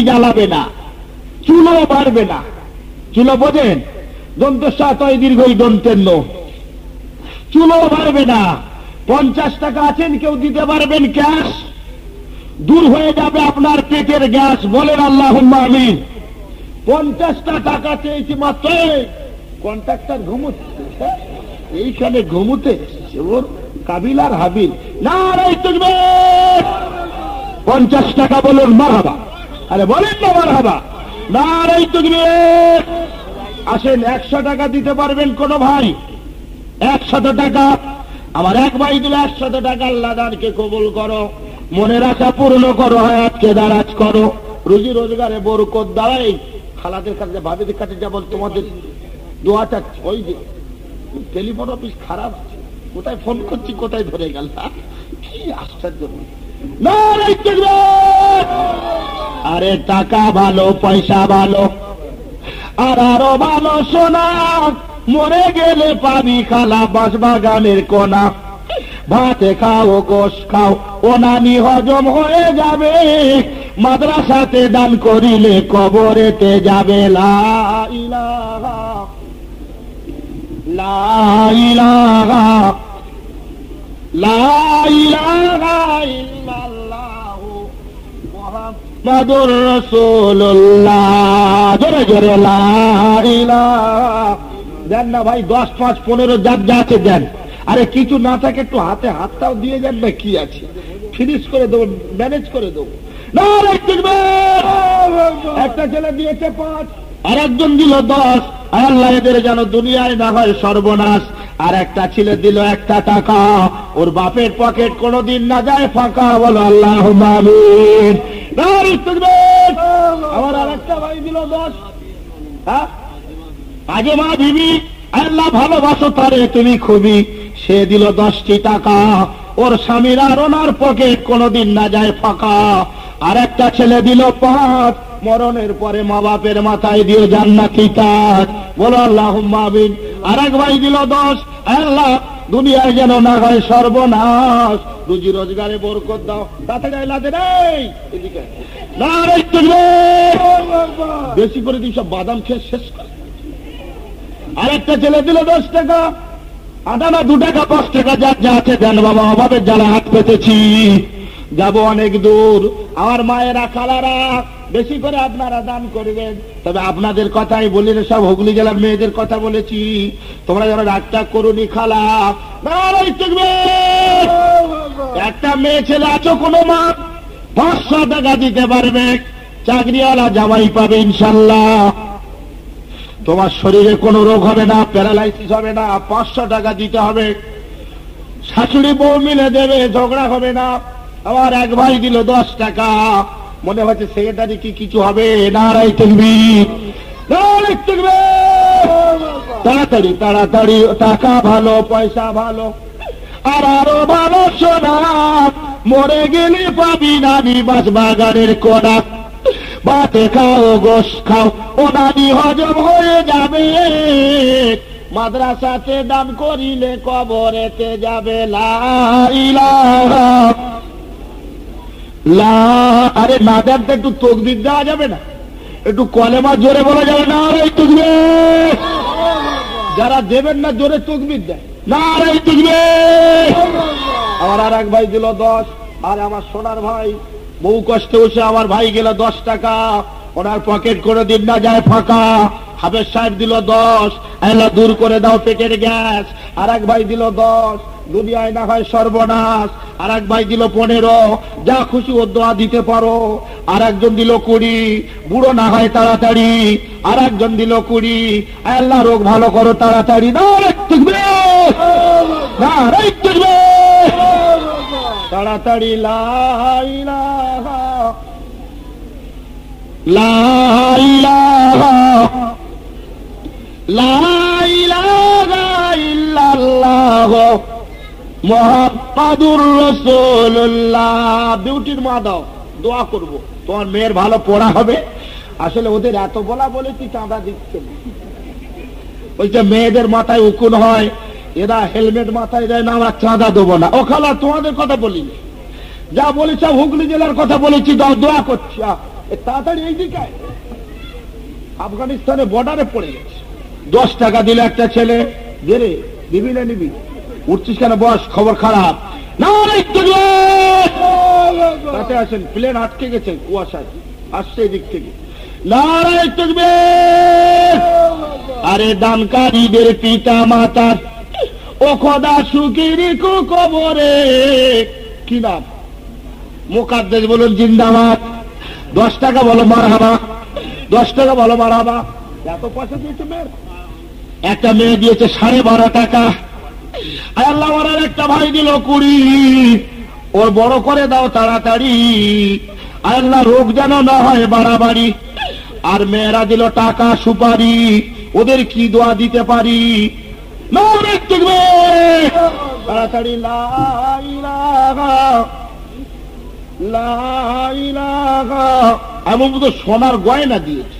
জ্বালাবে না, চুলো বাড়বে না। চুলো বোঝেন? দন্তস্বাতয় দীর্ঘই দন্তের নো। চুলো বাড়বে না। 50 টাকা আছেন, কেউ দিতে পারবেন ক্যাশ? দূর হয়ে যাবে আপনার পেটের গ্যাস। বলেন আল্লাহুম্মা আমিন। 50টা টাকা চেয়েছি মাত্র। কন্ট্রাক্টর ঘুমুচ্ছে, এইখানে ঘুমুতে ওর কাবিলার হাবিল। নারায়ে তাকবীর। 50 টাকা বলুন মারহাবা। আরে বলেন না মারহাবা। নারায়ে তাকবীর। আসেন, 100 টাকা দিতে পারবেন কোন ভাই? 100 টাকা। আমার এক ভাই দিল 100 টাকা। আল্লাহ দানকে কবুল করো, মনের আশা পূর্ণ করো, হায়াতকে দারাজ করো, রুজি রোজগারে বরকত দাও। এই খালাদের কাছে, ভাবিদের কাছে যেমন তোমাদের দোয়া চাচ্ছি, ওই যে টেলিফোন অফিস খারাপ, কোথায় ফোন করছি কোথায় ধরে গেল, কি আশ্চর্য। আরে টাকা ভালো, পয়সা ভালো, আর আরো ভালো সোনা, মরে গেলে পাবি খালা বাঁশবাগানের কোনা। ভাতে খাও, গোশ খাও, ওনানি হজম হয়ে যাবে, মাদ্রাসাতে দান করিলে কবরেতে যাবে। লা ইলাহা লা ইলাহা লা ইলাহা ইল্লাল্লাহু মুহাম্মাদুর রাসূলুল্লাহ। জোরে জোরে লা ইলাহা। দেন না ভাই, 10, 5, 15 যার যা আছে দেন। আরে কিছু না থাকে একটু হাতে হাতটাও দিয়ে যান না, কি আছে, ফিনিশ করে দেবো, ম্যানেজ করে দেবো। একটা ছেলে দিয়েছে 5, আর একজন দিল 10। আল্লাহ এদের যেন দুনিয়ায় না হয় সর্বনাশ। আর একটা ছেলে দিল 1 টাকা, ওর বাপের পকেট কোনোদিন না যায় ফাঁকা। বলো আল্লাহুম্মা আমিন। আমার আর একটা ভাই দিল 10। হ্যাঁ, আগে মা বিবি, আল্লাহ ভালোবাসো তারে তুমি খুবই, সে দিল 10টি টাকা। ওর স্বামীর আর ওনার পকেট কোনোদিন না যায় ফাঁকা। আর একটা ছেলে দিল 5, মরণের পরে মা বাপের মাথায় দিয়ে জান্নাতি তাজ। বলো আল্লাহুম্মা আমিন। আর এক ভাই দিল 10, আল্লাহ দুনিয়ায় যেন না হয় সর্বনাশ, রুজি রোজগারে বরকত দাও। তাড়াতাড়ি লাদে রে, এদিকে নারায়ে তাকবীর। বেশি করে দিই, সব বাদাম খেয়ে শেষ করে। আর একটা ছেলে দিল 10 টাকা, আদানা 2 টাকা, 5 টাকা, যার যা আছে দেন বাবা, অভাবের জ্বালা হাত পেতেছি, যাব অনেক দূর। আমার মায়েরা, খালারা, বেশি করে আপনারা দান করবেন। তবে আপনাদের কথাই বলি না, সব হুগলি জেলার মেয়েদের কথা বলেছি, তোমরা যেন রাগটা করুনি খালা। নারায়ে তাকবীর। একটা মেয়ে ছেলে আছো কোনো মা, 500 টাকা দিতে পারবে, চাকরিওয়ালা জামাই পাবে ইনশাল্লাহ। তোমার শরীরে কোনো রোগ হবে না, প্যারালাইসিস হবে না, 500 টাকা দিতে হবে। শাশুড়ি বউ মিলে দেবে, ঝগড়া হবে না। আমার এক ভাই দিল 10 টাকা, মনে হচ্ছে সেক্রেটারি কি কিছু হবে। নারায়ে তাকবীর। নারায়ে তাকবীর। তাড়াতাড়ি তাড়াতাড়ি, টাকা ভালো, পয়সা ভালো, আর আরো ভালো সোনা, মরে গেলে পাবি নানি বাঁশবাগানের কোনা। ভাতে খাও, গোশ খাও, ওনানি হজম হয়ে যাবে, মাদ্রাসাতে দান করিলে কবরেতে যাবে। লা ইলাহা লা। আরে না দেন তো একটু তাকবীর দেওয়া যাবে না? একটু কলেমা জোরে বলা যাবে না? নারায়ে তাকবীর। যারা দেবেন না জোরে তাকবীর দেয়। নারায়ে তাকবীর। আমার আর এক ভাই দিল 10, আর আমার সোনার ভাই বহু কষ্টে বসে আমার ভাই গেল 10 টাকা, ওনার পকেট কোনোদিন না যায় ফাঁকা। হাফেজ সাহেব দিল 10, আল্লাহ দূর করে দাও পেটের গ্যাস। আর এক ভাই দিল 10, দুনিয়ায় না হয় সর্বনাশ। আর এক ভাই দিল 15, যা খুশি ও দোয়া দিতে পারো। আর একজন দিল 20, বুড়ো না হয় তাড়াতাড়ি। আর একজন দিল 20, আল্লাহ রোগ ভালো করো তাড়াতাড়ি। নারায়ে তাকবীর। নারায়ে তাকবীর। তাড়াতাড়ি লা ইলাহা লা ইলাহা লা ইলাহা ইল্লাল্লাহ মুহাম্মাদুর রাসূলুল্লাহ। বিউটির মা দাও, দোয়া করব তোমার মেয়ের ভালো পড়া হবে। আসলে ওদের এত বলা বলেছি, চাঁদা দিচ্ছে না। ওই যে মেয়েদের মাথায় উকুন হয়, এরা হেলমেট মাথায় দেয় না, আমরা চাঁদা দেবো না। ও খালা তোমাদের কথা বলিনি, যা বলেছি হুগলি জেলার কথা বলেছি, দোয়া করছি। তাড়াতাড়ি এই দিকে আফগানিস্তানে বর্ডারে পড়ে গেছে। 10 টাকা দিলে একটা ছেলে, বেরে দিবি না নিবি, উঠছিস কেন, বস, খবর খারাপ না, তাতে আসেন, প্লেন আটকে গেছে কুয়াশায়, আসছে এদিক থেকে, নারায় তাকবীর। আরে দানকারীদের পিতা মাতার ও খোদা সুখেরই কবরে, কি নাম, মুকাদ্দেস বলুন জিন্দাবাদ। 10 টাকা বলো মারহাবা, 10 টাকা বলো মারহাবা। এত পয়সা দিয়েছে মেয়ের, একটা মেয়ে দিয়েছে 12.5 টাকা। আল্লাহ ওর একটা ভাই দিল 20, ওর বড় করে দাও তাড়াতাড়ি, আল্লাহ রোগ যেন না হয় বাড়াবাড়ি। আর মেয়েরা দিল টাকা সুপারি, ওদের কি দোয়া দিতে পারি, তাড়াতাড়ি লা ইলাহা লা ইলাহা। এমন তো সোনার গয়না দিয়েছে।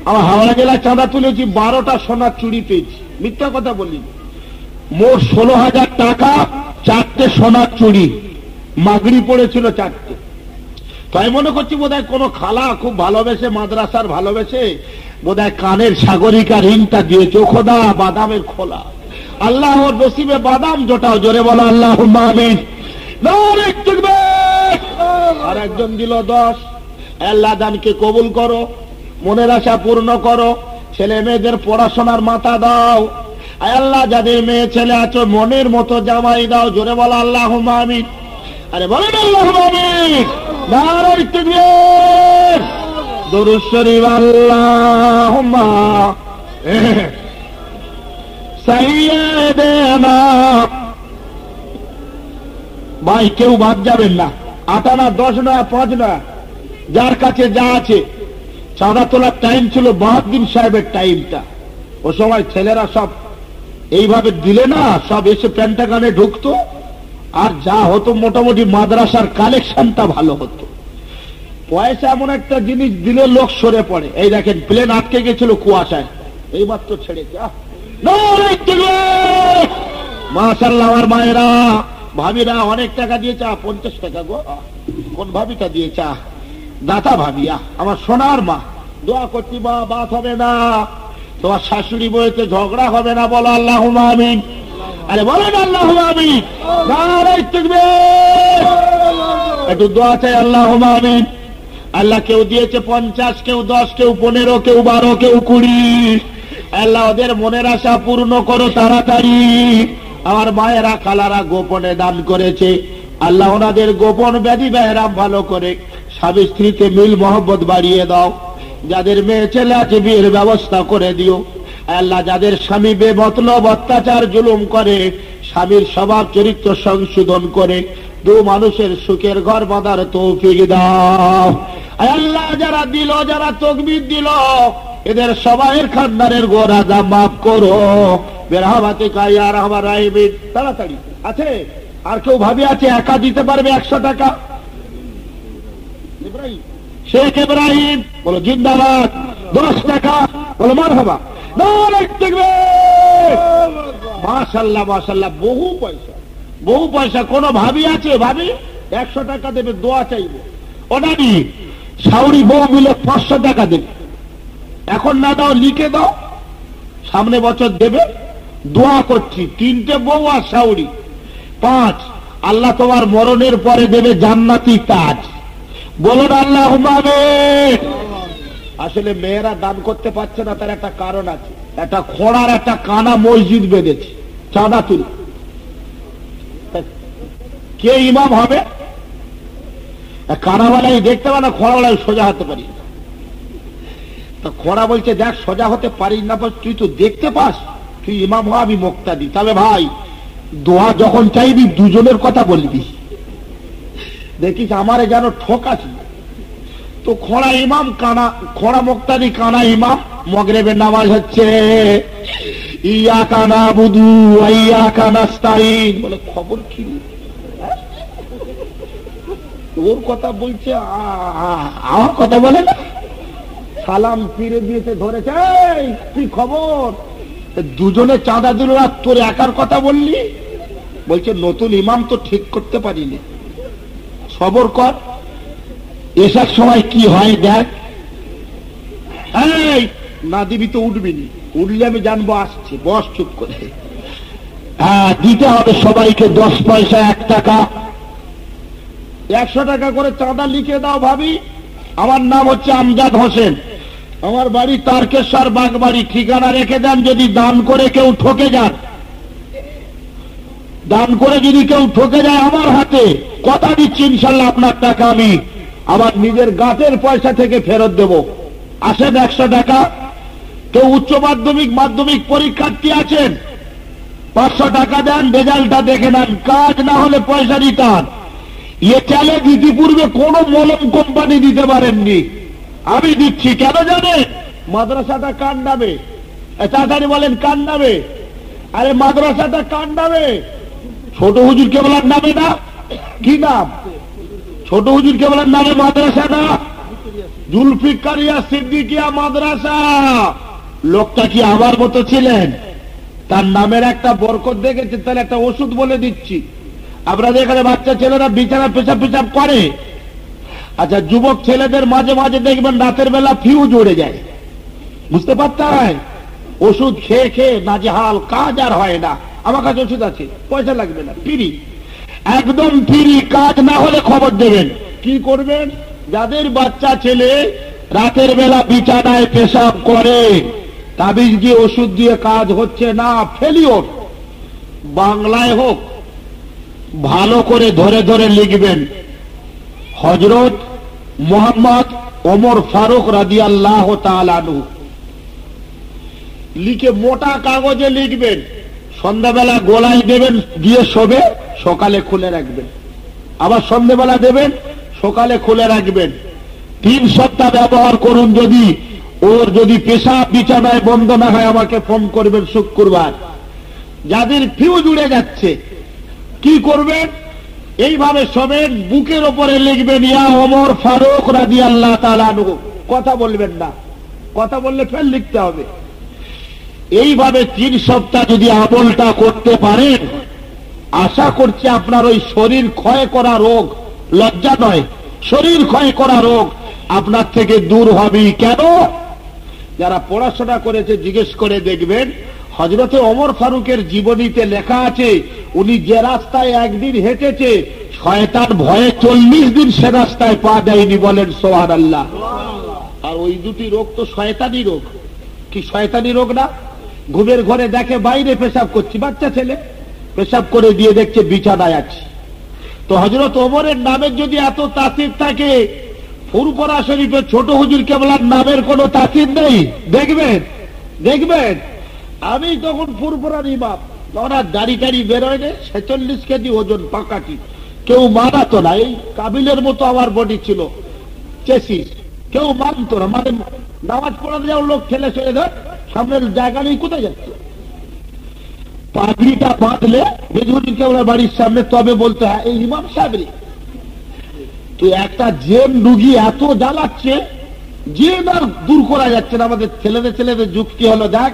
আমার হাওড়া জেলায় চাঁদা তুলেছি, 12টা সোনার চুড়ি পেয়েছি, মিথ্যা কথা বলি। মোট 16,000 টাকা, 4টে সোনার চুড়ি, মাগড়ি পড়েছিল 4টে। তাই মনে করছি বোধহয় কোনো খালা খুব ভালোবেসে, মাদ্রাসার ভালোবেসে বোধহয় কানের সাগরিকা রিংটা দিয়েছে। খোদা বাদামের খোলা, আল্লাহর নসিবে বাদাম জোটাও, জোরে বলো আল্লাহুম্মা আমিন। আর একজন দিল 10। আল্লাহ দানকে কবুল করো, মনের আশা পূর্ণ করো, ছেলে মেয়েদের পড়াশোনার মাথা দাও। আল্লাহ যাদের মেয়ে ছেলে আছো মনের মতো জামাই দাও, জোরে বলো আল্লাহুম্মা আমিন। আরে বলেন আল্লাহুম্মা আমিন। নারায়ে তাকবীর, দুরূদ শরীফ, আল্লাহুম্মা সাইয়্যিদানা। ভাই কেউ বাদ যাবেন না, 8 না 10 না 5 না, যার কাছে যা আছে। চাঁদা তোলার টাইম ছিল বাহাউদ্দিন সাহেবের টাইমটা, ও সময় ছেলেরা সব এইভাবে দিলে না, সব এসে পেন্টাগনে ঢুকতো, আর যা হতো মোটামুটি মাদ্রাসার কালেকশনটা ভালো হতো। পয়সা এমন একটা জিনিস দিলে লোক সরে পড়ে। এই দেখেন প্লেন আটকে গেছিল কুয়াশায়, এইবার তো ছেড়েছে। মাশাআল্লাহ। আমার মায়েরা ভাবিরা অনেক টাকা দিয়েছে, 50 টাকা গো, কোন ভাবিটা দিয়েছে, দাতা ভাবিয়া, আমার সোনার মা। দোয়া করছি মা, বাত হবে না, তোমার শাশুড়ি বইতে ঝগড়া হবে না, বলো আল্লাহুম্মা আমিন। আরে বলেন আল্লাহুম্মা আমিন। নারায়ে তাকবীর। একটু দোয়া চাই, আল্লাহুম্মা আমিন। আল্লাহ কেউ দিয়েছে 50, কেউ 10, কেউ 15, কেউ 12, কেউ 20। আল্লাহ ওদের মনের আশা পূর্ণ করো তাড়াতাড়ি। আমার মায়েরা খালারা গোপনে দান করেছে, আল্লাহ ওনাদের গোপন ব্যাধি ব্যারাম ভালো করে, স্বামী স্ত্রীতে মিল মহব্বত বাড়িয়ে দাও। যাদের মেয়ে ছেলে আছে বিয়ের ব্যবস্থা করে দিও। আল্লাহ যাদের স্বামী বেমতলব অত্যাচার জুলুম করে, স্বামীর স্বভাব চরিত্র সংশোধন করে দু মানুষের সুখের ঘর বাঁধার তৌফিক দাও। আল্লাহ যারা দিল, যারা তাকবীর দিল, এদের সবাইয়ের খানদানের গোরাদা মাফ করো। বেরহামাতিকা ইয়া রাহমান রাহিমিন। তাড়াতাড়ি আছে, আর কেউ ভাবি আছে একা দিতে পারবে 100 টাকা? ইব্রাহিম, শেখ ইব্রাহিম বলো জিন্দাবাদ। 10 টাকা বলো মারহাবা। নারায়ে তাকবীর। মাশাআল্লাহ মাশাআল্লাহ, বহু পয়সা, বহু পয়সা। কোন ভাবি আছে, ভাবি 100 টাকা দেবে, দোয়া চাইবে। ওটা নি শাওরি বউ মিলে 500 টাকা দেবে। এখন না দাও, লিখে দাও, সামনে বছর দেবে। দোয়া করছি, 3টে বউ আর শাওরি 5। আল্লাহ তোমার মরণের পরে দেবে জান্নাতি তাজ। বলুন আল্লাহুম্মা আমিন। আসলে মেয়েরা দান করতে পারছে না, তার একটা কারণ আছে। একটা খোঁড়ার একটা কানা মসজিদ বেঁধেছে, চাঁদা তুলে। কে ইমাম হবে? কানাওয়ালাই দেখতে পারে না, খোঁড়াওয়ালাই সোজা হতে পারি। খোঁড়া বলছে দেখ সোজা হতে পারি না, তুই তো দেখতে পাস, তুই ইমাম হ, আমি মুক্তাদি। তবে ভাই দোয়া যখন চাইবি দুজনের কথা বলবি, দেখিস আমারে যেন ঠকাছি। তো খোঁড়া ইমাম, কানা খোঁড়া মুক্তাদি, কানা ইমাম। মাগরিবের নামাজ হচ্ছে, ইয়াকা নাবুদু ওয়া ইয়াকা নাস্তাইন। বলে খবর কি, ওর কথা বলছে, আমার কথা বলে না। সালাম ফিরে দিয়েছে, ধরেছে, কি খবর? দুজনে চাঁদা দিল, আর তোর একার কথা বললি? বলছে নতুন ইমাম তো ঠিক করতে পারিনি, সবর কর। এসার সময় কি হয় দেখ, এই না দিবি তো উঠবি নি, উঠলে আমি জানবো আসছে, বস চুপ করে। হ্যাঁ, দিতে হবে সবাইকে 10 পয়সা 1 টাকা 100 টাকা করে চাঁদা লিখে দাও ভাবি। আমার নাম হচ্ছে আমজাদ হোসেন, আমার বাড়ি তারকেশ্বর বাগবাড়ি, ঠিকানা রেখে দেন। যদি দান করে কেউ ঠকে যান, দান করে যদি কেউ ঠকে যায় আমার হাতে, কথা দিচ্ছি ইনশাল্লাহ আপনার টাকা আমি আমার নিজের গাছের পয়সা থেকে ফেরত দেব। আসেন 100 টাকা। কেউ উচ্চ মাধ্যমিক মাধ্যমিক পরীক্ষার্থী আছেন, 500 টাকা দেন, রেজাল্টটা দেখে নেন। কাজ না হলে পয়সা দিতাম। এ চ্যালেঞ্জ ইতিপূর্বে কোন মলম কোম্পানি দিতে পারেননি, আমি দিচ্ছি। কেন জানে? মাদ্রাসাটা কার নামে? তাড়াতাড়ি বলেন কার নামে? আরে মাদ্রাসাটা কার নামে? ছোট হুজুর কেবলার নামে না? কি নাম? ছোট হুজুর কেবলার নামে মাদ্রাসা না, জুলফিকারিয়া সিদ্দিকিয়া মাদ্রাসা। লোকটা কি আমার মতো ছিলেন? তার নামের একটা বরকত দেখেছে, তাহলে একটা ওষুধ বলে দিচ্ছি। আপনাদের এখানে বাচ্চা ছেলেরা বিছানা পেশাব পেশাব করে, আচ্ছা যুবক ছেলেদের মাঝে মাঝে দেখবেন রাতের বেলা ফিউজ উড়ে যায়, বুঝতে পারতেন? ওষুধ খেয়ে খেয়ে নাজেহাল, কাজ আর হয় না। আমার কাছে ওষুধ আছে, পয়সা লাগবে না, ফ্রি, একদম ফ্রি। কাজ না হলে খবর দেবেন। কি করবেন? যাদের বাচ্চা ছেলে রাতের বেলা বিছানায় পেশাব করে, তাবিজ দিয়ে ওষুধ দিয়ে কাজ হচ্ছে না, ফেলিওর, বাংলায় হোক, ভালো করে ধরে ধরে লিখবেন, হযরত মুহাম্মদ ওমর ফারুক রাদিয়াল্লাহু তাআলা আনহু। লিখে মোটা কাগজে লিখবেন, সন্ধ্যাবেলা গোলায় দেবেন, দিয়ে শোবে, সকালে খুলে রাখবেন। আবার সন্ধ্যাবেলা দেবেন, সকালে খুলে রাখবেন। 3 সপ্তাহ ব্যবহার করুন। যদি পেশাব বিছানায় বন্ধ না হয় আমাকে ফোন করবেন শুক্রবার। যাদের ফিউজ উড়ে যাচ্ছে কি করবেন? এইভাবে শোবেন, বুকের ওপরে লিখবেন ইয়া ওমর ফারুক রাদিয়াল্লাহু তাআলা আনহু। কথা বলবেন না, কথা বললে ফের লিখতে হবে। এইভাবে 3 সপ্তাহ যদি আমলটা করতে পারেন, আশা করছি আপনার ওই শরীর ক্ষয় করা রোগ, লজ্জা নয়, শরীর ক্ষয় করা রোগ আপনার থেকে দূর হবে। কেন? যারা পড়াশোনা করেছে জিজ্ঞেস করে দেখবেন, হযরতে ওমর ফারুকের জীবনীতে লেখা আছে, উনি যে রাস্তায় একদিন হেঁটেছে, শয়তান ভয়ে 40 দিন সে রাস্তায় পা দেয়নি। বলেন সুবহানাল্লাহ। আর ওই দুটি রোগ তো শয়তানি রোগ। কি শয়তানি রোগ না? ঘুমের ঘরে দেখে বাইরে পেশাব করছি, বাচ্চা ছেলে পেশাব করে দিয়ে দেখছে বিছানায় আছে। তো হযরত ওমরের নামের যদি এত তাসির থাকে, ফুরফুরা শরীফের ছোট হুজুর কেবলার নামের কোন তাসির নেই? দেখবেন দেখবেন। আমি তখন ফুরফুরার ইমাম, তখন আর দাড়ি টাড়ি বেরোয় না, 46 কেজি ওজন, পাকাটি, কেউ মানাতো না। এই কাবিলের মতো আমার বডি ছিল, চেসিস, কেউ মানতো না। মানে নামাজ পড়াতে যাও, লোক ঠেলে চলে ধর, সামনের জায়গা নেই, কোথায় যাচ্ছে? পাগড়িটা বাঁধলে বেজুরি কেবলার বাড়ির সামনে, তবে বলতে হয় এই ইমাম সাহেব। তো একটা জেন রুগী এত জ্বালাচ্ছে, জেন আর দূর করা যাচ্ছে না। আমাদের ছেলেদের যুক্তি হলো, দেখ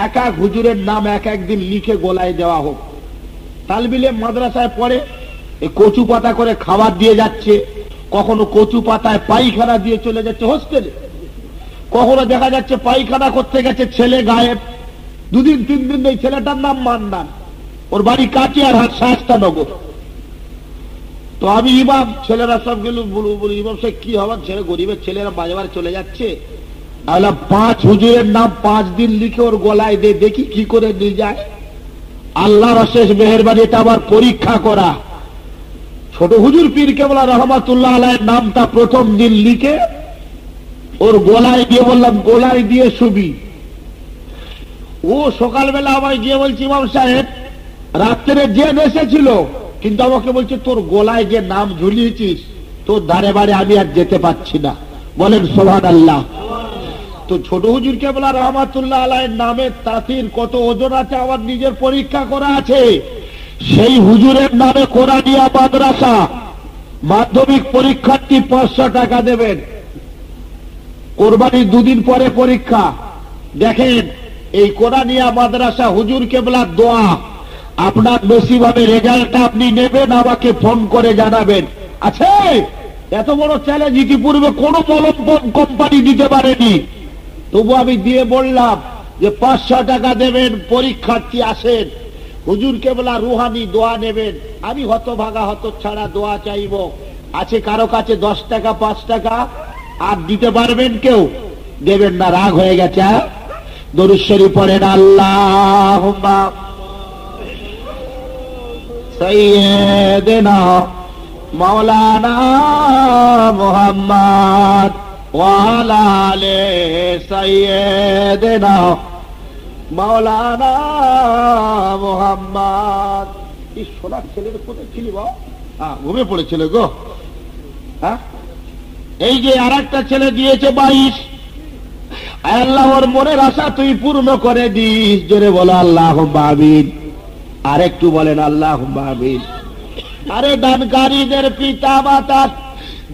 এক এক হুজুরের নাম এক একদিন লিখে গোলায় দেওয়া হোক। তালবিলে মাদ্রাসায় পড়ে, এই কচু পাতা করে খাবার দিয়ে যাচ্ছে, কখনো কচু পাতায় পায়খানা দিয়ে চলে যাচ্ছে হোস্টেলে, কখনো দেখা যাচ্ছে পায়খানা করতে গেছে, ছেলে গায়েব, 2 দিন 3 দিন নেই। ছেলেটার নাম মান্নান, ওর বাড়ি কাটিয়ারহাট, শায়েস্তানগর। তো আমি ইমাম, ছেলেরা সব গেল, বলু ইমাম সাহেব কি হবার ছেলে, গরিবের ছেলেরা বাজে বাজে চলে যাচ্ছে। 5 হুজুরের নাম 5 দিন লিখে ওর গলায় দে, দেখি কি করে নিয়ে যায়। আল্লাহর অশেষ মেহেরবানি, এটা আবার পরীক্ষা করা। ছোট হুজুর পীর কেবলা রহমাতুল্লাহ আলাইহির নামটা প্রথম দিন লিখে ওর গলায় দিয়ে বললাম, গলায় দিয়ে শুবি। ও সকালবেলা আমায় গিয়ে বলছি, ইমাম সাহেব রাত্রে জেন এসেছিল, কিন্তু আমাকে বলছে তোর গলায় যে নাম ঝুলিয়েছিস, তোর ধারে বাড়ি আমি আর যেতে পারছি না। বলেন সুবহানাল্লাহ। তো ছোট হুজুর কেবলা রহমাতুল্লাহ আলাইহির নামের তাসির কত ওজন আছে আমার নিজের পরীক্ষা করা আছে। সেই হুজুরের নামে কোরআনিয়া মাদ্রাসা, মাধ্যমিক পরীক্ষার্থী 500 টাকা দেবেন। কোরবানির 2 দিন পরে পরীক্ষা। দেখেন এই কোরআনিয়া মাদ্রাসা হুজুর কেবলার দোয়া, আপনার বেশিভাবে রেজাল্টটা আপনি নেবেন, আমাকে ফোন করে জানাবেন। আছে এত বড় চ্যালেঞ্জ ইতিপূর্বে কোন কোম্পানি দিতে পারেনি। তবু আমি দিয়ে বললাম যে 500 টাকা দেবেন, পরীক্ষার্থী আসেন, হুজুর কেবলা রুহানি দোয়া নেবেন। আমি হতভাগা হতচ্ছাড়া দোয়া চাইব। আছে কারো কাছে 10 টাকা 5 টাকা? আর দিতে পারবেন কেউ? দেবেন না, রাগ হয়ে গেছে। দরুদ শরীফ পড়েন, আল্লাহুম্মা সাইয়্যিদিনা মাওলানা মুহাম্মদ ওয়া আলা আলি সাইয়্যিদিনা মাওলানা মুহাম্মদ। এই সোনার ছেলের কোথায় ছিলি বাবা? ঘুমিয়ে পড়েছিল গো। এই যে আর একটা ছেলে দিয়েছে 22। আল্লাহর মনের আশা তুই পূর্ণ করে দিস। জোরে বলো আল্লাহুম্মা আমিন। আর একটু বলেন আল্লাহুম্মা আমিন। আরে দানকারীদের পিতা মাতা,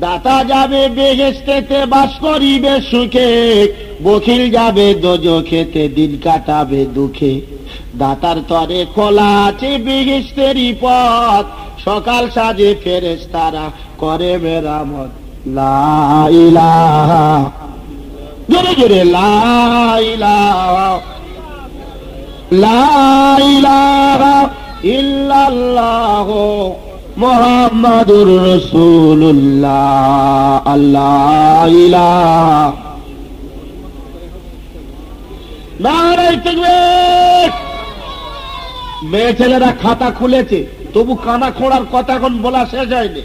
দাতা যাবে বেহেশতেতে, বাস করিবে সুখে, বখিল যাবে দোজখেতে, দিন কাটাবে দুঃখে। দাতার তরে খোলা আছে বেহেশতেরই পথ, সকাল সাজে ফেরেশতারা করে মেরামত। লা ইলাহা, জোরে জোরে লা ইলাহা, লা ইলাহা ইল্লাল্লাহ মুহাম্মাদুর রাসূলুল্লাহ। আল্লাহ ইলাহা। নারে তাকবীর। মেয়ে ছেলেরা খাতা খুলেছে, তবু কানা খোঁড়ার কথা এখন বলা শেষ হয়নি।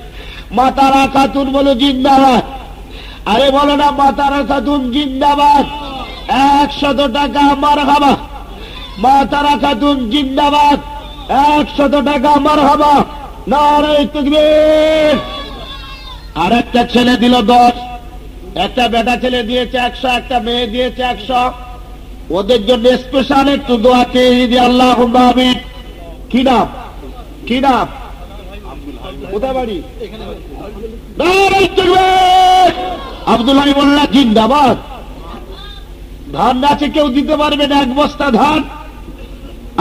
মাতারা খাতুন বলো জিন্দাবাদ। আরে বলো না মাতারা খাতুন জিন্দাবাদ। 100 টাকা মারহাবা। মাতারা খাতুন জিন্দাবাদ। 100 টাকা মারহাবা। নারে তাকবীর। আর একটা ছেলে দিল 10। একটা বেটা ছেলে দিয়েছে 100, একটা মেয়ে দিয়েছে 100। ওদের জন্য স্পেশাল একটু দোয়া চেয়ে দিই, আল্লাহুম্মা আমিন। কি নাম? কি নাম? কোথায় বাড়ি? নারে তাকবীর। আব্দুল্লাহ মোল্লা জিন্দাবাদ। ধান আছে কেউ দিতে পারবেন? 1 বস্তা ধান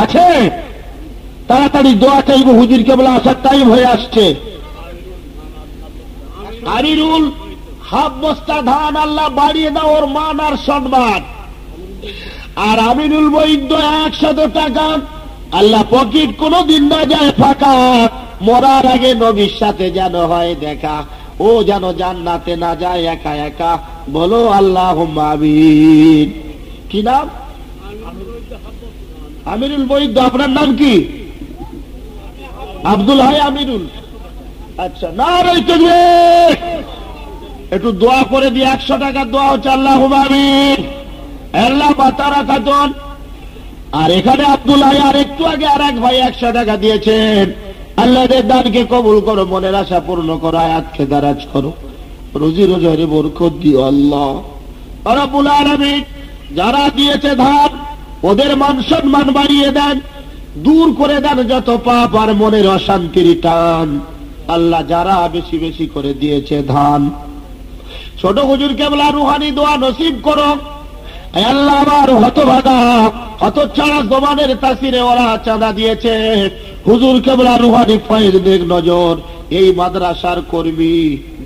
আছে? তাড়াতাড়ি দোয়া চাইব, হুজুর কেবলা আসার টাইম হয়ে আসছে। আমিরুল হাফ বস্তা ধান, আল্লাহ বাড়িয়ে দাও ওর মান আর সম্মান। আর আমিরুল বৈদ্য 100 টাকা, আল্লাহ পকেট কোনদিন না যায় ফাঁকা। মরার আগে নবীর সাথে যেন হয় দেখা, ও যেন জান্নাতে না যায় একা একা। বলো আল্লাহুম্মা আমিন। কি নাম? আমিরুল বৈদ্য। আপনার নাম কি? আব্দুল হাই আমিরুল। আচ্ছা, নারে তাকবীর। একটু দোয়া করে দিয়ে 100 টাকা দোয়া হচ্ছে, আল্লাহুম্মা আমিন। আল্লাহ মাতারা খাতুন। আর এখানে আব্দুল হাই আর একটু আগে আর এক ভাই 100 টাকা দিয়েছেন। আল্লাহদের দানকে কবুল করো, মনের আশা পূর্ণ করো, আয়াতকে দারাজ করো, রুজি রোজগারে বরকত দিও আল্লাহ রাব্বুল আলামিন। যারা দিয়েছে ধান, ওদের মান সম্মান বাড়িয়ে দেন, দূর করে দেন যত পাপ আর মনের অশান্তির টান। আল্লাহ যারা বেশি বেশি করে দিয়েছে ধান, ছোট হুজুর কেবলা রুহানি দোয়া নসিব করো। আল্লাহ আমার হতভাগা হতচ্ছাড়া জবানের তাসিরে ওরা চাঁদা দিয়েছে, হুজুর কেবলা রুহানি ফয়েজ নেক নজর। এই মাদ্রাসার কর্মী,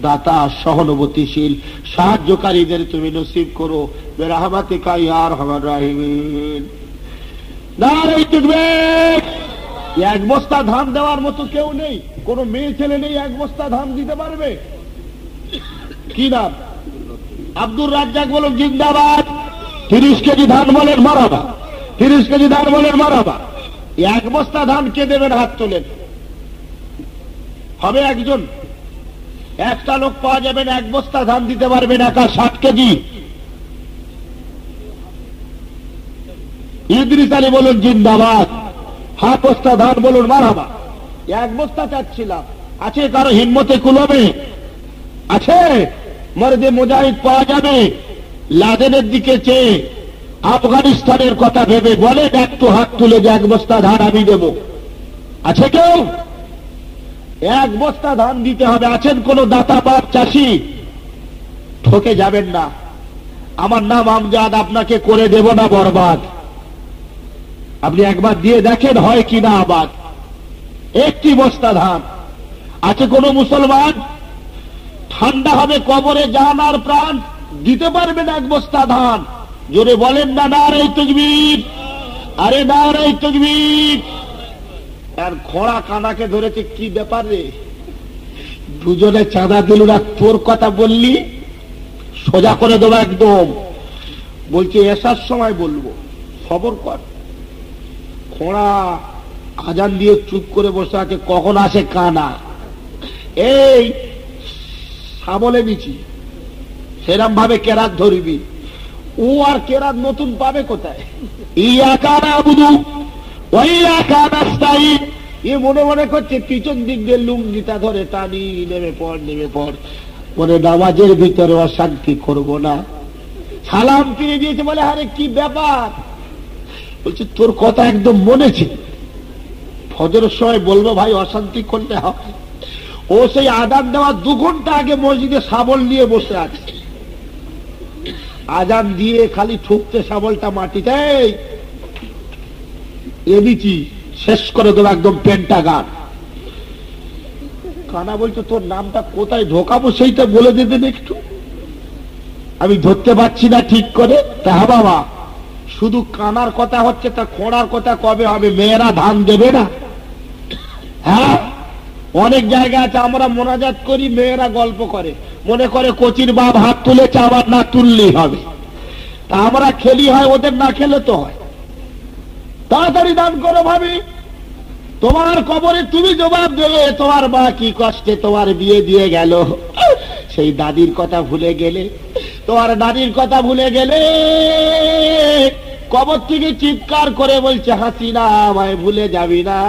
দাতা, সহানুভূতিশীল সাহায্যকারীদের তুমি নসিব করো বিরহমাতিকা ইয়া আরহামার রাহিমিন। নারে তাকবীর। 1 বস্তা ধান দেওয়ার মতো কেউ নেই, কোন মেয়ে ছেলে নেই 1 বস্তা ধান দিতে পারবে? কি নাম? আব্দুর রাজ্জাক বলুন জিন্দাবাদ। 30 কেজি ধান বলেন মারহাবা। 30 কেজি ধান বলেন মারহাবা। 1 বস্তা ধান কে দেবেন? হাত তোলেন। হবে একজন? একটা লোক পাওয়া যাবেন 1 বস্তা ধান দিতে পারবেন, একা 60 কেজি। ইদ্রিস আলী বলুন জিন্দাবাদ। হাফ বস্তা ধান বলুন মারহাবা। 1 বস্তা চাচ্ছিলাম। আছে কারো হিম্মতে কুলবে? আছে? মর্দে মুজাহিদ পাওয়া যাবে? লাদেনের দিকে চেয়ে আফগানিস্তানের কথা ভেবে বলে একটু হাত তুলে যে 1 বস্তা ধান আমি দেব। আছে কেউ? 1 বস্তা ধান দিতে হবে। আছেন কোন দাতা বাপ চাষি? ঠকে যাবেন না। আমার নাম আমজাদ, আপনাকে করে দেব না বরবাদ। আপনি একবার দিয়ে দেখেন হয় কিনা আবাদ। 1টি বস্তা ধান। আছে কোন মুসলমান? ঠান্ডা হবে কবরে জান আর প্রাণ, দিতে পারবেন এক বস্তা ধান। জোরে বলেন না নারায়ে তাকবীর, আরে নারায়ে তাকবীর। আর খোঁড়া কানাকে ধরেছে, কি ব্যাপার রে, দুজনে চাঁদা দিল না, তোর কথা বললি সোজা করে দেবো একদম। বলছে এসার সময় বলবো, খবর কর। খোঁড়া আজান দিয়ে চুপ করে বসে আছে, কখন আসে কানা। এই সাবলে নিচি, সেরম ভাবে কেরাত ধরবি, ও আর কেরাত নতুন পাবে কোথায়? ইয়াকা নাবুদু ওয়া ইয়াকা নাস্তাইন। এ মনে মনে করছে পিছন দিক দিয়ে লুঙ্গিটা ধরে টানি, নেমে পড় নেমে পড়, মনে নামাজের ভিতরে অশান্তি করব না। সালাম ফিরে দিয়েছে, বলে আরে কি ব্যাপার? বলছে তোর কথা একদম মনে ছিল, ফজরের সময় বলবো ভাই অশান্তি করলে হবে। ও সেই আজান দেওয়া 2 ঘন্টা আগে মসজিদে শাবল নিয়ে বসে আছে, আজান দিয়ে খালি ঠুকতে শাবলটা মাটিতে, এনেছি শেষ করে দেবো একদম পেন্টাগান। কানা বলছে তোর নামটা কোথায় ঢোকাবো সেইটা বলে দেবেন একটু, আমি ধরতে পারছি না ঠিক করে। তা বাবা শুধু কানার কথা হচ্ছে, তা খোঁড়ার কথা কবে হবে? মেয়েরা ধান দেবে না? হ্যাঁ, অনেক জায়গা আছে আমরা মোনাজাত করি, মেয়েরা গল্প করে, মনে করে কোচির বাপ হাত তুলেছে, আবার না তুললেই হবে। তা আমরা খেলি হয়, ওদের না খেলে তো হয়। তাড়াতাড়ি দান করো ভাবি, তোমার কবরে তুমি জবাব দেবে তোমার মা কি কষ্টে তোমার বিয়ে দিয়ে গেল। সেই দাদির কথা ভুলে গেলে, তোমার দাদির কথা ভুলে গেলে, কবর থেকে চিৎকার করে বলছে হাসিনা আমায় ভুলে যাবি না।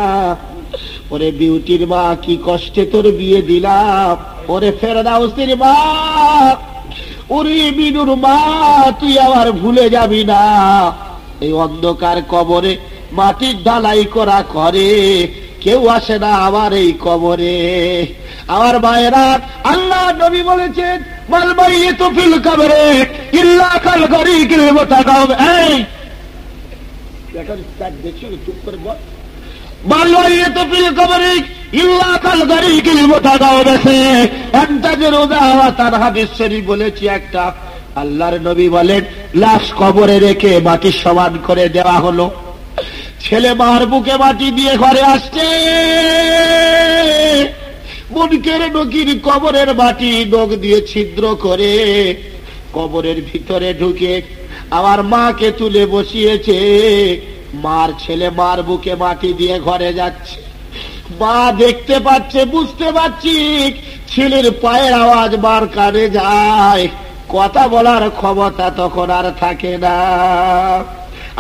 ওরে বিউটির মা কি কষ্টে তোর বিয়ে দিলাম, ওরে ফেরদাউসির মা, ওরে বিনুর মা তুই আবার ভুলে যাবি না। এই অন্ধকার কবরে মাটির ঢালাই করা করে, কেউ আসে না আমার এই কবরে। আমার মায়েরা, আল্লাহ নবী বলেছেন মাল মাইয়িতু ফিল কবরে ইল্লা কাল গরীকিল মুতাগাব। এই এখন স্টার্ট দেখছো, চুপ করে বল। মাল মাইয়িতু ফিল কবরে ইল্লা কাল গরীকিল মুতাগাব সে আনতাজরু দাওয়াতান, হাদিস শরীফ বলেছি একটা। আল্লাহর নবী বলেন লাশ কবরে রেখে মাটির সমান করে দেওয়া হলো। ছেলে মার বুকে মাটি দিয়ে ঘরে আসছে, মুনকের নকির কবরের মাটি নখ দিয়ে ছিদ্র করে কবরের ভিতরে ঢুকে আমার মাকে তুলে বসিয়েছে। মার ছেলে মার বুকে মাটি দিয়ে ঘরে যাচ্ছে, মা দেখতে পাচ্ছে, বুঝতে পারছি ছেলের পায়ের আওয়াজ মার কানে যায়, কথা বলার ক্ষমতা তখন আর থাকে না।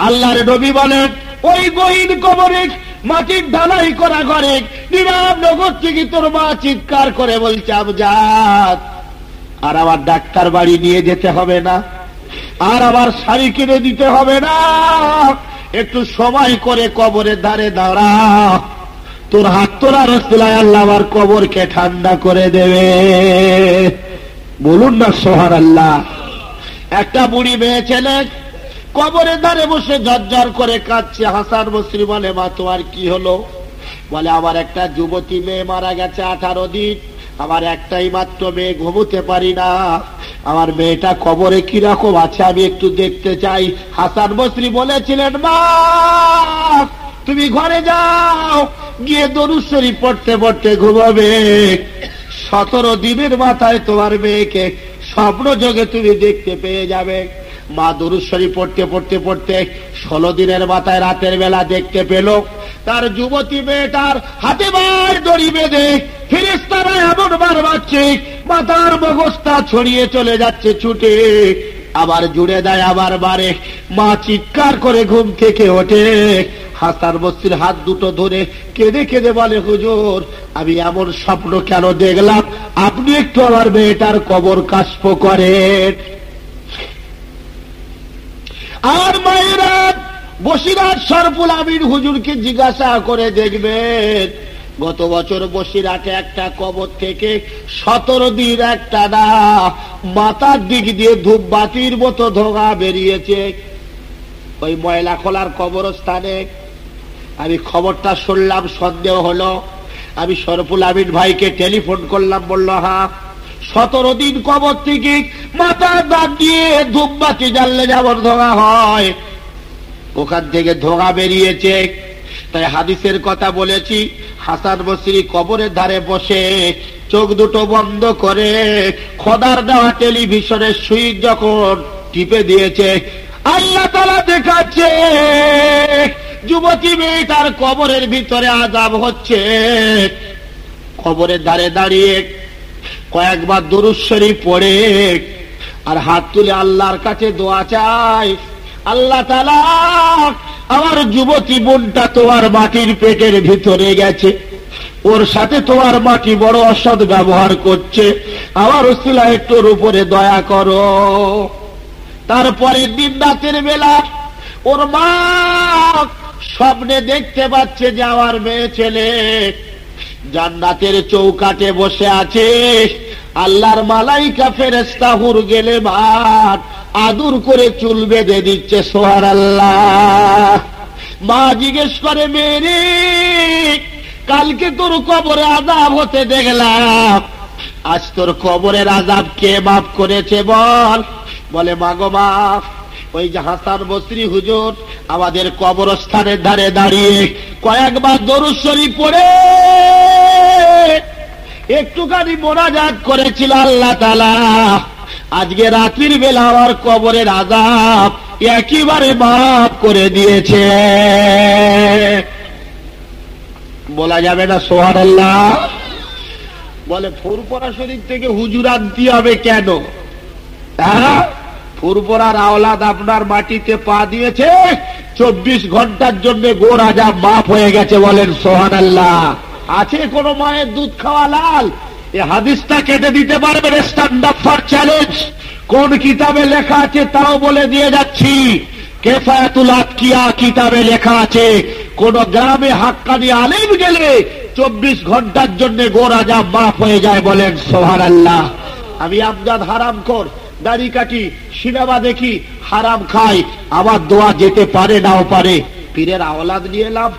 আল্লাহর নবী বলেন ওই গহীন কবরে মাটির ঢালাই করা ঘরে নিরাম নগর থেকে তোর মা চিৎকার করে বলছে আমজাদ, আর আমার ডাক্তার বাড়ি নিয়ে যেতে হবে না, আর আমার শাড়ি কিনে দিতে হবে না, একটু সময় করে কবরের ধারে দাঁড়া, তোর হাত তোলা রসুলায় আল্লাহ আমার কবরকে ঠান্ডা করে দেবে। বলুন না সুবহানাল্লাহ। একটা বুড়ি মেয়ে ছেলে কবরের ধারে বসে ঝরঝর করে কাঁদছে। হাসান বসরি বলে মা তোমার কি হলো? বলে আমার একটা যুবতী মেয়ে মারা গেছে 18 দিন, আমার একটাই মাত্র মেয়ে, ঘুমোতে পারি না, আমার মেয়েটা কবরে কিরকম আছে আমি একটু দেখতে চাই। হাসান বসরি বলেছিলেন মা তুমি ঘরে যাও, গিয়ে দরুদ শরীফ পড়তে পড়তে ঘুমাবে, 17 দিনের মাথায় তোমার মেয়েকে স্বপ্ন যোগে তুমি দেখতে পেয়ে যাবে। মা দরুদ শরীফ পড়তে পড়তে পড়তে 16 দিনের মাথায় রাতের বেলা দেখতে পেল তার যুবতী মেয়েটার হাতে বার দড়ি বেঁধে ফেরেশতারা এমন বার বাজছে, মাথার মগজটা ছড়িয়ে চলে যাচ্ছে ছুটে, আবার জুড়ে দেয়, আবার বারে। মা চিৎকার করে ঘুম থেকে ওঠে, হাসান বসরির হাত দুটো ধরে কেঁদে কেঁদে বলে হুজুর আমি এমন স্বপ্ন কেন দেখলাম, আপনি একটু আমার মেয়েটার কবর কাশফ করেন। আর মায়েরা বসিরহাট শরফুল আমিন হুজুরকে জিজ্ঞাসা করে দেখবেন, গত বছর বসিরহাটে একটা কবর থেকে 17 দিন একটা না মাথার দিক দিয়ে ধূপবাতির মতো ধোঁয়া বেরিয়েছে ওই ময়লা খোলার কবরস্থানে। আমি খবরটা শুনলাম, সন্দেহ হলো, আমি শরফুল আমিন ভাইকে টেলিফোন করলাম, বলল হ্যাঁ 17 দিন কবর থেকে মাথা দাঁত দিয়ে ধূপবাতি জ্বাললে যেমন ধোঁয়া হয়, ওখান থেকে ধোঁয়া বেরিয়েছে। তাই হাদিসের কথা বলেছি, হাসান বসরি কবরের ধারে বসে চোখ দুটো বন্ধ করে খোদার দেওয়া টেলিভিশনের সুইচ যখন টিপে দিয়েছে, আল্লাহ তাআলা দেখাচ্ছে যুবতী মেয়ে তার কবরের ভিতরে আযাব হচ্ছে। কবরের ধারে দাঁড়িয়ে কয়েকবার দুরূদ শরীফ পড়ে আর হাত তুলে আল্লাহর কাছে দোয়া চায়, আল্লাহ তাআলা আমার যুবতী বোনটা তোমার মাটির পেটের ভিতরে গেছে, ওর সাথে তোমার মাটি বড় অসৎ ব্যবহার করছে, আমার ওসিলা একটুর উপরে দয়া করো। তারপরে দিন রাতের বেলা ওর মা স্বপ্নে দেখতে পাচ্ছে যে আমার মেয়ে ছেলে জান্নাতের চৌকাঠে বসে আছে, আল্লাহর মালাইকা ফেরেশতা হুর গেলে ভাত আদর করে চুল বেঁধে দিচ্ছে। সুবহানাল্লাহ। মা জিজ্ঞেস করে, মেরে কালকে তোর কবরে আযাব হতে দেখলাম, আজ তোর কবরের আযাব কে মাফ করেছে বল? বলে, মা গো মা, ওই যে হাসান বসরি হুজুর আমাদের কবরস্থানের ধারে দাঁড়িয়ে কয়েকবার দরুদ শরীফ পড়ে একটুখানি মোনাজাত করেছিল, আল্লাহ তাআলা আজকে রাত্রির বেলা আমার কবরের আযাব একেবারে মাফ করে দিয়েছে। বলা যাবে না সুবহানাল্লাহ? বলে, ফুরফুরা শরীফ থেকে হুজুর আনতে হবে কেন? হ্যাঁ, ফুরফুরার আওলাদ আপনার মাটিতে পা দিয়েছে, 24 ঘন্টার জন্য গোর আযাব মাফ হয়ে গেছে। বলেন সুবহানাল্লাহ। আছে কোন মায়ের দুধ খাওয়া লাল? এই হাদিসটা কেটে দিতে পারবেন? Stand up for challenge. কোন কিতাবে লেখা আছে তাও বলে দিয়ে যাচ্ছি। কিফায়াতুল আতকিয়া কিতাবে লেখা আছে, কোন গ্রামে হাক্কানি আলেম গেলে 24 ঘন্টার জন্য গোর আযাব মাফ হয়ে যায়। বলেন সুবহানাল্লাহ। আমি আমজাদ হারামখোর, দাড়ি কাটি, সিনেমা দেখি, হারাম খাই, আমার দোয়া যেতে পারে নাও পারে, পীরের আওলাদ নিয়ে এলাম,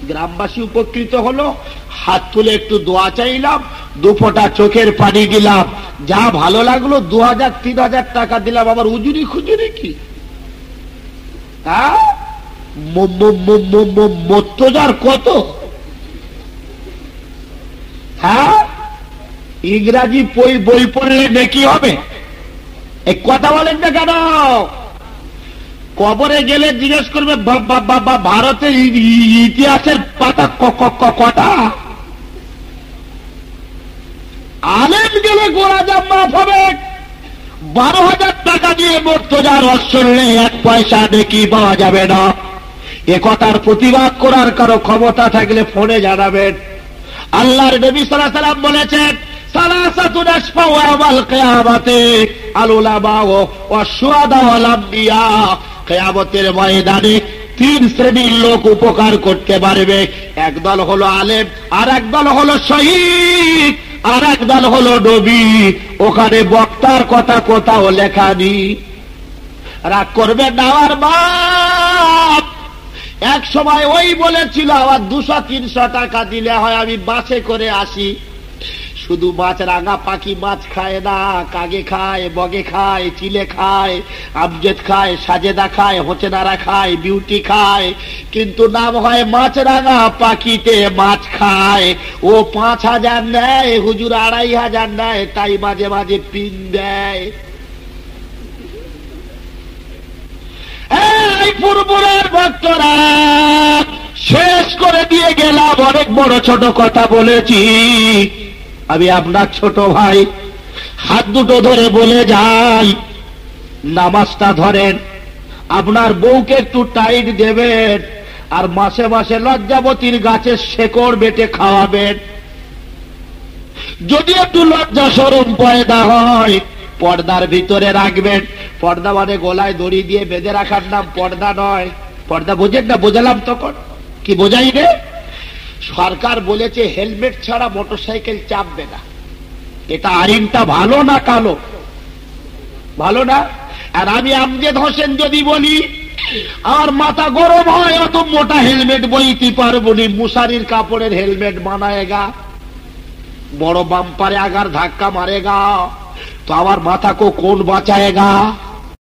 গ্রামবাসী উপকৃত হলো, হাত তুলে একটু দোয়া চাইলাম, 2 ফোঁটা চোখের পানি দিলাম, যা ভালো লাগলো, 2000-3000 টাকা দিলাম, আমার উজুরি খুজুরি কি? মত্তজার কত? হ্যাঁ, ইংরাজি বই পড়লে নাকি হবে? এক কথা বলেন না কেন? কবরে গেলে জিজ্ঞেস করবে, ভারতের ইতিহাসের পাতা কটা? আলেম গেলে গোরা আযাব মাফ হবে। 12,000 টাকা দিয়ে মুর্তজার অশ্বলে 1 পয়সা নেকি পাওয়া যাবে না। এ কথার প্রতিবাদ করার কারো ক্ষমতা থাকলে ফোনে জানাবেন। আল্লাহর নবী সাল্লাল্লাহু আলাইহি ওয়াসাল্লাম বলেছেন, সালাসাতুন আশফাউ ইয়াওমাল কিয়ামাতে আল উলামা ওয়াশ শুহাদা ওয়াল আমবিয়া। কিয়ামতের ময়দানে 3 শ্রেণীর লোক উপকার করতে পারবে। একদল হলো আলেম, আর একদল হলো শহীদ, আর একদল হলো নবী। ওখানে বক্তার কথা কোথাও লেখা নেই। রাগ করবে না আমার বাপ। এক সময় ওই বলেছিল, আমার 200-300 টাকা দিলে হয় আমি বাসে করে আসি। শুধু মাছ, রাঙা পাখি মাছ খায় না, কাগে খায়, বগে খায়, চিলে খায়, আমজেদ খায়, সাজেদা খায়, হোসেনারা খায়, বিউটি খায়, কিন্তু নাম হয় মাছ রাঙা, পাখিতে মাছ খায়। ও 5,000 নেয়, হুজুর 2,500 নেয়, তাই মাঝে মাঝে পিন দেয়। এই ফুরফুরার ভক্তরা, শেষ করে দিয়ে গেলাম। অনেক বড় ছোট কথা বলেছি। আমি আপনার ছোট ভাই, হাত দুটো ধরে বলে যাই, নামাজটা ধরেন, আপনার বউকে একটু টাইট দেবেন, আর মাসে মাসে লজ্জাবতীর গাছের শেকড় বেটে খাওয়াবেন। যদি একটু লজ্জা শরম পয়দা হয়, পর্দার ভিতরে রাখবেন। পর্দা মানে গলায় দড়ি দিয়ে বেঁধে রাখার নাম পর্দা নয়। পর্দা বোঝেন না? বোঝালাম তখন কি বোঝাই রে? সরকার বলেছে হেলমেট ছাড়া মোটরসাইকেল চাপবে না। এটা আইনটা ভালো না কালো? ভালো না? আর আমি আমজেদ হোসেন যদি বলি, আমার মাথা গরম হয়, অত মোটা হেলমেট বইতে পারবো নি, মুসারির কাপড়ের হেলমেট বানায়গা। बड़ो बाम्पारे आगार धक्का मारेगा तो आवार माथा को कौन बचाएगा?